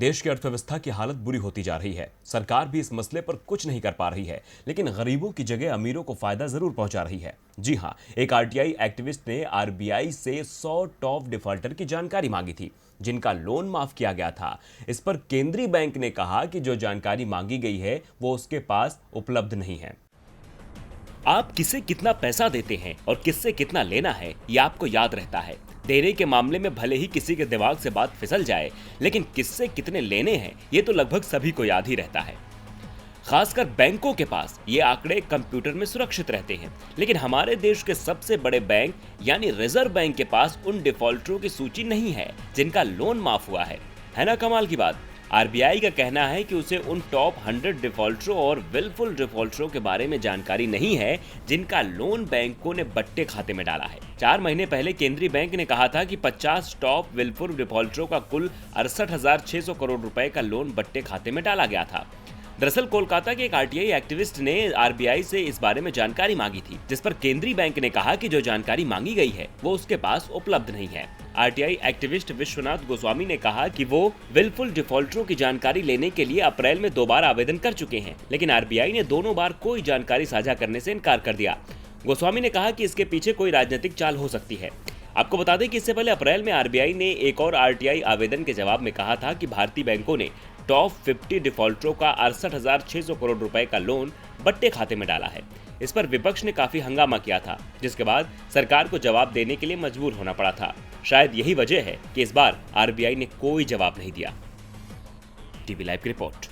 देश की अर्थव्यवस्था की हालत बुरी होती जा रही है। सरकार भी इस मसले पर कुछ नहीं कर पा रही है, लेकिन गरीबों की जगह अमीरों को फायदा जरूर पहुंचा रही है। जी हां, एक आरटीआई एक्टिविस्ट ने आरबीआई से 100 टॉप डिफॉल्टर की जानकारी मांगी थी, जिनका लोन माफ किया गया था। इस पर केंद्रीय बैंक ने कहा कि जो जानकारी मांगी गई है वो उसके पास उपलब्ध नहीं है। आप किसे कितना पैसा देते हैं और किससे कितना लेना है, ये आपको याद रहता है। देने के मामले में भले ही किसी के दिमाग से बात फिसल जाए, लेकिन किससे कितने लेने हैं ये तो लगभग सभी को याद ही रहता है। खासकर बैंकों के पास ये आंकड़े कंप्यूटर में सुरक्षित रहते हैं, लेकिन हमारे देश के सबसे बड़े बैंक यानी रिजर्व बैंक के पास उन डिफॉल्टरों की सूची नहीं है जिनका लोन माफ हुआ है ना कमाल की बात। आरबीआई का कहना है कि उसे उन टॉप 100 डिफॉल्टरों और विलफुल डिफॉल्टरों के बारे में जानकारी नहीं है जिनका लोन बैंकों ने बट्टे खाते में डाला है। 4 महीने पहले केंद्रीय बैंक ने कहा था कि 50 टॉप विलफुल डिफॉल्टरों का कुल 68,600 करोड़ रुपए का लोन बट्टे खाते में डाला गया था। दरअसल कोलकाता के एक आरटीआई एक्टिविस्ट ने आरबीआई से इस बारे में जानकारी मांगी थी, जिस पर केंद्रीय बैंक ने कहा कि जो जानकारी मांगी गई है वो उसके पास उपलब्ध नहीं है। आरटीआई एक्टिविस्ट विश्वनाथ गोस्वामी ने कहा कि वो विलफुल डिफॉल्टरों की जानकारी लेने के लिए अप्रैल में 2 बार आवेदन कर चुके हैं, लेकिन आरबीआई ने दोनों बार कोई जानकारी साझा करने से इनकार कर दिया। गोस्वामी ने कहा कि इसके पीछे कोई राजनीतिक चाल हो सकती है। आपको बता दें कि इससे पहले अप्रैल में आरबीआई ने एक और आरटीआई आवेदन के जवाब में कहा था कि भारतीय बैंकों ने टॉप 50 डिफॉल्टरों का 68,600 करोड़ रुपए का लोन बट्टे खाते में डाला है। इस पर विपक्ष ने काफी हंगामा किया था, जिसके बाद सरकार को जवाब देने के लिए मजबूर होना पड़ा था। शायद यही वजह है कि इस बार आरबीआई ने कोई जवाब नहीं दिया। टीवी लाइव की रिपोर्ट।